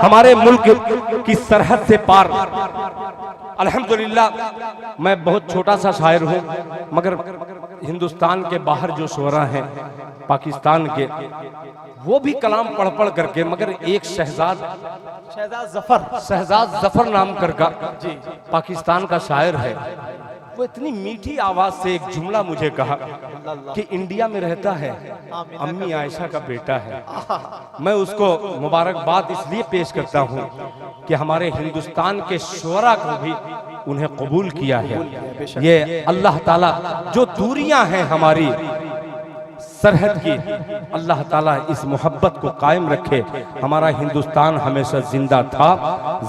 हमारे मुल्क की सरहद से पार। अल्हम्दुलिल्लाह मैं बहुत छोटा सा शायर हूँ, मगर हिंदुस्तान के बाहर जो शुअरा हैं पाकिस्तान के, वो भी कलाम पढ़ पढ़ करके, मगर एक शहजाद जफर नाम करका पाकिस्तान का शायर है, वो इतनी मीठी आवाज से एक जुमला मुझे कहा कि इंडिया में रहता है, अम्मी आयशा का बेटा है। मैं उसको मुबारकबाद इसलिए पेश करता हूँ कि हमारे हिंदुस्तान के शुअरा को भी उन्हें कबूल किया है। ये अल्लाह ताला जो दूरियां हैं हमारी सरहद की, अल्लाह ताला इस मोहब्बत को कायम रखे। हमारा हिंदुस्तान हमेशा जिंदा था,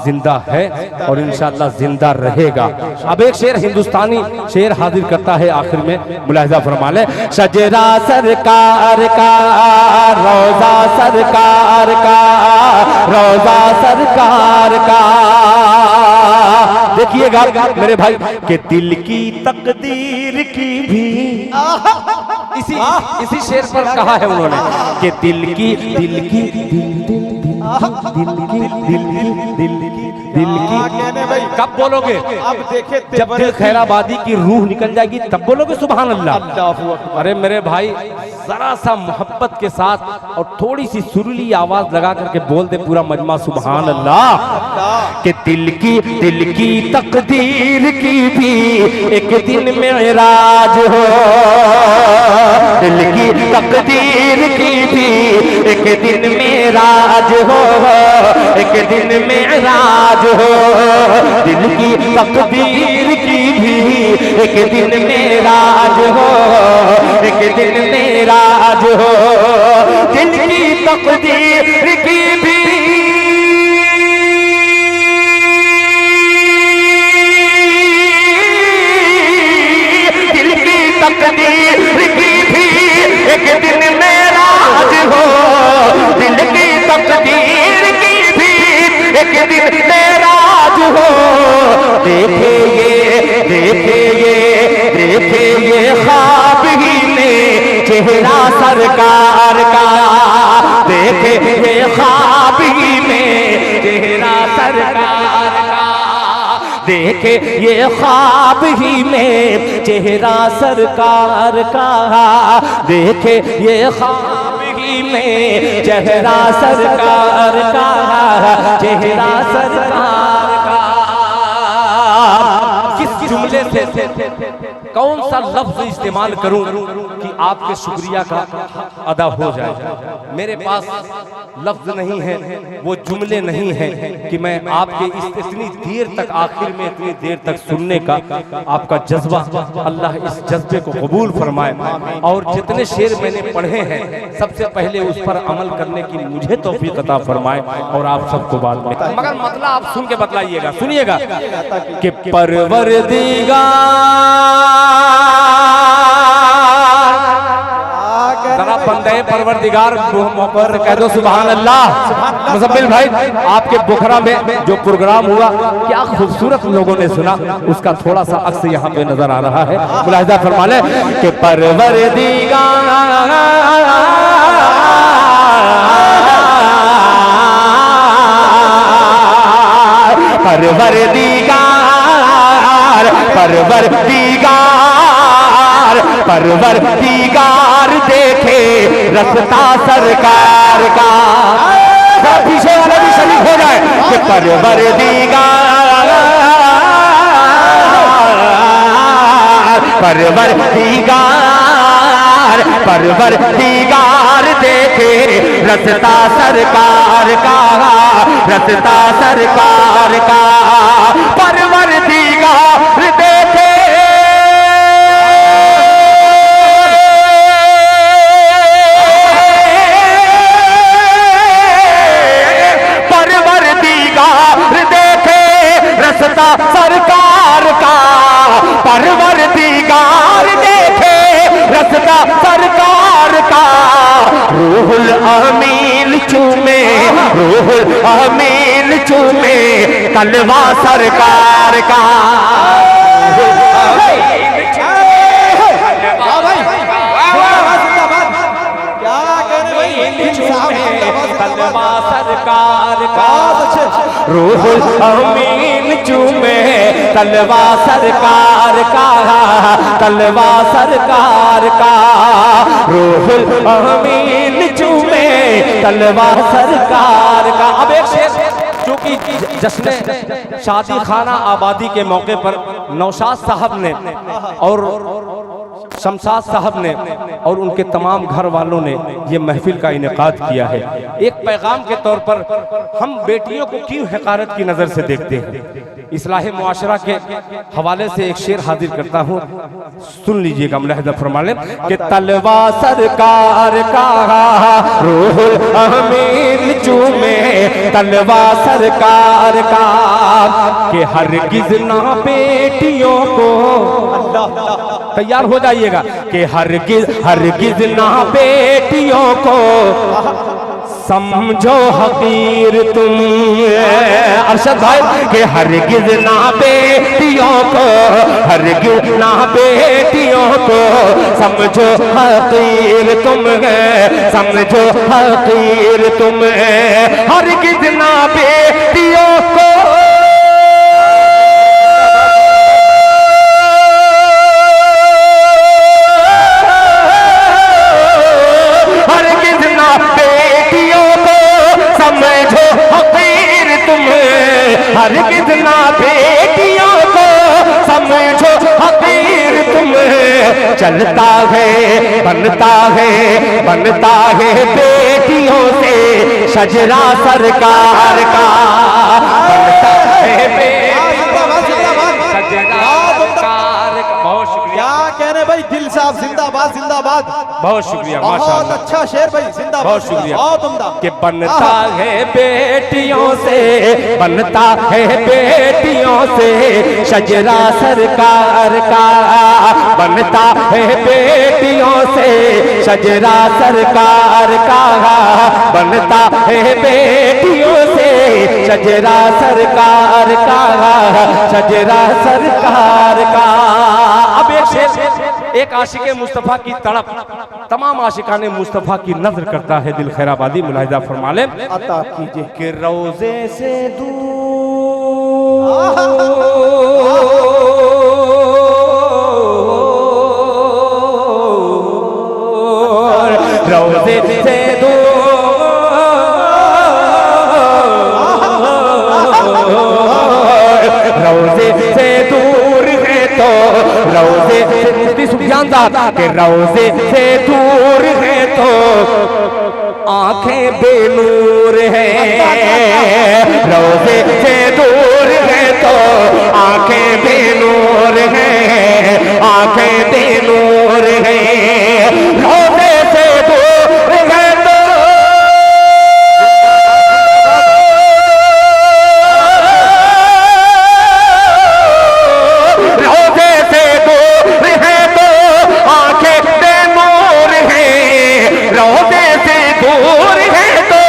जिंदा है और इंशाअल्लाह जिंदा रहेगा। अब एक शेर हिंदुस्तानी शेर हाजिर करता है आखिर में, मुलाहिजा फरमा ले। शजरा सरकार का, रोजा सरकार का, रोजा सरकार का। देखिएगा मेरे भाई के दिल की तकदीर की भी इसी शेर पर कहा है उन्होंने कि दिल की कब बोलोगे? अब देखे जब दिल खैराबादी की रूह निकल जाएगी तब बोलोगे सुभान अल्लाह। अरे मेरे भाई जरा सा मोहब्बत के साथ और थोड़ी सी सुरीली आवाज लगा करके बोल दे पूरा मजमा सुभान अल्लाह। कि दिल की तकदीर की भी एक दिन मेराज हो, दिल की तकदीर की भी एक दिन मेराज हो, एक दिन मेराज हो। दिल की तकदीर की भी एक दिन मेराज हो, एक दिन मेराज हो। दिल की तकदीर की भी तकदीर की भी एक दिन मेराज हो, दिल की तकदीर की भी एक दिन मेराज हो। देखे ये ख्वाब ही में चेहरा सरकार का, देखे ये ख्वाब ही में चेहरा सरकार का, देखे ये ख्वाब ही में चेहरा सरकार का, देखे ये ख्वाब ही में चेहरा सरकार का, चेहरा सरकार का। किस जुमले से कौन सा लफ्ज इस्तेमाल करूं कि आपके शुक्रिया का अदा हो जाए? मेरे पास लफ्ज नहीं है, वो जुमले नहीं है कि मैं आपके इतनी देर तक, आखिर में इतनी देर तक सुनने का आपका जज्बा, अल्लाह इस जज्बे को कबूल फरमाए। और जितने शेर मैंने पढ़े हैं सबसे पहले उस पर अमल करने की मुझे तौफीक अता फरमाए और आप सबको बाद में, मगर मतलब आप सुन के बतलाइएगा, सुनिएगा कि परवरदिगार जरा बंदे परवरदिगार पर कह दो सुभान अल्लाह। मुज़म्मिल भाई आपके बुखरा में जो प्रोग्राम हुआ क्या खूबसूरत लोगों ने सुना, उसका thोड़ा सा अक्स यहाँ पे नजर आ रहा है, मुलाहिजा फरमा ले कि परवरदिगार परवरदिगार देखे रस्ता सरकार का। पीछे वाला भी शरीक हो जाए कि परवरदिगार देखे रस्ता सरकार का, रस्ता सरकार का। परवरदिगार देखे रस्ता सरकार का, परवरदिगार देखे रस्ता सरकार का। रूहुल अमीन चूमे, रूहुल अमीन चूमे तलवा सरकार का। तलवा सरकार सरकार का, रूहुल अमीन चूमे तलवा सरकार का, तलवा सरकार का, रूहुल अमीन चूमे तलवा सरकार का। अब एक शेर चूंकि जश्न शादी खाना आबादी के मौके पर नौशाद साहब ने और शमशाद साहब ने और उनके तमाम घर वालों ने ये महफिल का इनेकाद किया है। एक पैगाम के तौर पर हम बेटियों को क्यों हकारत की नज़र से देखते हैं, इस्लाह मुआशरा के हवाले से एक शेर हाजिर करता हूँ, सुन लीजिएगा। मुलाहिज़ा फरमा लें कि तलवा सरकार का, रूहुल अमीन चूमे तलवा सरकार का, कि हरगिज़ ना बेटियों को, तैयार हो जाइएगा, कि हरगिज़ ना बेटियों को समझो हकीर तुम, अरशद भाई, कि हरगिज़ ना बेटियों को, हरगिज़ ना बेटियों को समझो हकीर तुम है, समझो हकीर तुम है, हरगिज़ ना बेटियों को हरगिज़ ना बेटियों को समझो हकीर तुम, चलता है बनता है बेटियों से शजरा सरकार का, बनता है बेटियों से शजरा सरकार का। बहुत शुक्रिया, क्या कहने भाई, दिल साहब जिंदाबाद जिंदाबाद। बहुत शुक्रिया, बहुत अच्छा शेर भाई, जिंदाबाद, बहुत शुक्रिया। बहुत उम्दा। कि बनता है बेटियों से, बनता है बेटियों से शजरा सरकार का, बनता है बेटियों से शजरा सरकार का, बनता है बेटियों से शजरा सरकार का, शजरा सरकार का। अब एक शेर, एक आशिक़े मुस्तफ़ा की तड़प तमाम आशिकाने मुस्तफ़ा की नज़र करता है, दिल खैराबादी। मुलाहिज़ा फरमा लें अता कीजिए कि रोज़े से दूर, रोज़े से दूर, रोज़े से दूर है तो रोज़े से, मुफ्ती सुफियान साहब के रोज़े से दूर है तो आंखें बेनूर है, रोज़े से दूर है तो आंखें बेनूर है, आंखें बेनूर है, रोज़े से दूर है तो रोज़े से दूर है तो आंखें बेनूर है, रोज़े से दूर है तो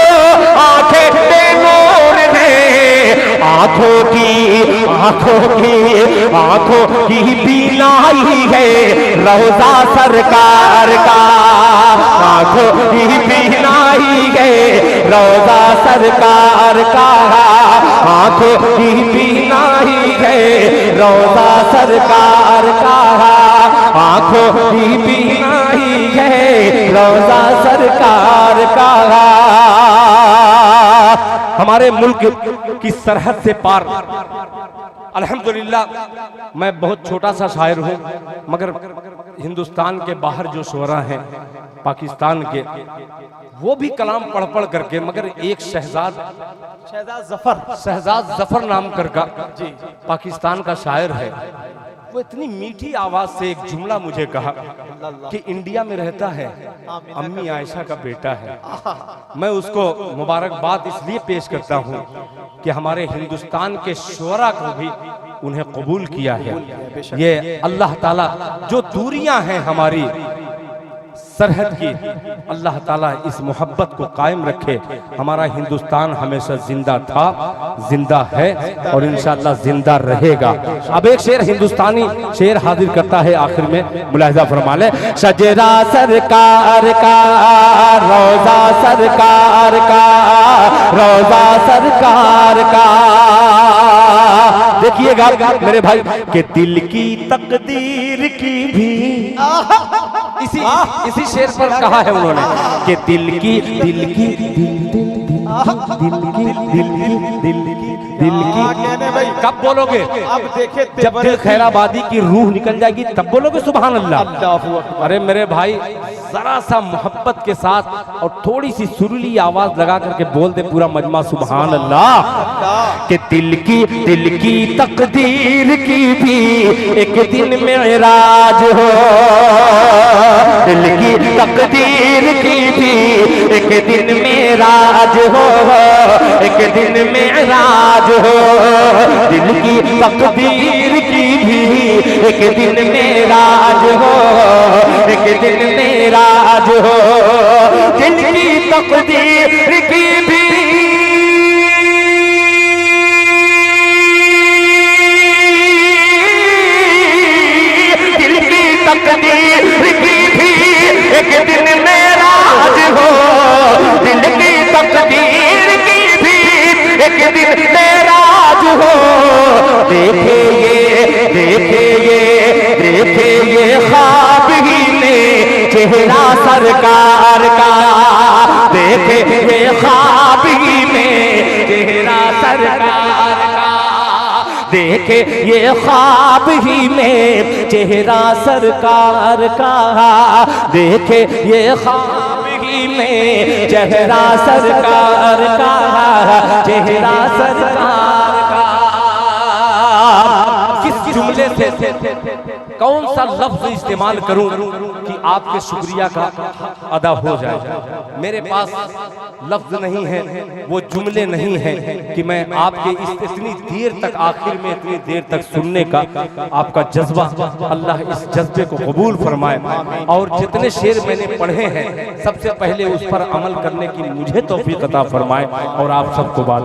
आंखें बेनूर है, आंखों की बीनाई है रोज़ा सरकार का, आंखों की बीनाई है रोज़ा सरकार का, आंखों की बीनाई है रोज़ा सरकार का, आंखों की बीनाई है रोज़ा सरकार का। हमारे मुल्क की सरहद से पार, अल्हम्दुलिल्लाह मैं बहुत छोटा सा शायर हूँ, मगर हिंदुस्तान के बाहर जो शोरा हैं पाकिस्तान के, वो भी कलाम पढ़ पढ़ करके, मगर एक शहजाद जफर नाम का पाकिस्तान का शायर है, वो इतनी मीठी आवाज से एक जुमला मुझे कहा कि इंडिया में रहता है, अम्मी आयशा का बेटा है। मैं उसको मुबारकबाद इसलिए पेश करता हूँ कि हमारे हिंदुस्तान के शोरा को भी उन्हें कबूल किया है। ये अल्लाह ताला जो दूरियां हैं हमारी सरहद की अल्लाह ताला इस मोहब्बत को कायम रखे। हमारा हिंदुस्तान हमेशा जिंदा था, जिंदा है और इंशाअल्लाह जिंदा रहेगा। अब एक शेर हिंदुस्तानी शेर हाजिर करता है आखिर में, मुलाहिजा फरमा ले। शजरा सरकार का, रोजा सरकार का, रोजा सरकार का। देखिएगा मेरे भाई के दिल की तकदीर की भी इसी शेर पर कहा है उन्होंने कि दिल की भाई कब बोलोगे? अब देखे जब दिल खैराबादी की रूह निकल जाएगी तब बोलोगे सुभान अल्लाह। अरे मेरे भाई जरा सा मोहब्बत के साथ और थोड़ी सी सुरीली आवाज लगा करके बोल दे पूरा मजमा सुभान अल्लाह। कि दिल की तकदीर की भी एक दिन मेराज हो, दिल की तकदीर की भी एक दिन मेराज हो, एक दिन मेराज हो। दिल की तकदीर की भी एक दिन मेराज हो, एक दिन मेराज हो। दिल की तकदीर की भी तकदीर की भी एक दिन मेराज हो, दिल की तकदीर की भी एक दिन मेराज हो। देखे ये ख्वाब ही में चेहरा सरकार का, देखे ये ख्वाब ही में चेहरा सरकार का, देखे ये ख्वाब ही में चेहरा सरकार का, देखे ये ख्वाब ही में चेहरा सरकार का, चेहरा सरकार का। किस जुमले से कौन सा लफ्ज इस्तेमाल करूं कि आपके शुक्रिया का अदा हो जाए? मेरे पास लफ्ज नहीं है, वो जुमले नहीं है कि मैं आपके इतनी देर तक, आखिर में इतनी देर तक सुनने का आपका जज्बा, अल्लाह इस जज्बे को कबूल फरमाए। और जितने शेर मैंने पढ़े हैं सबसे पहले उस पर अमल करने की मुझे तौफीक अता फरमाए और आप सबको बाद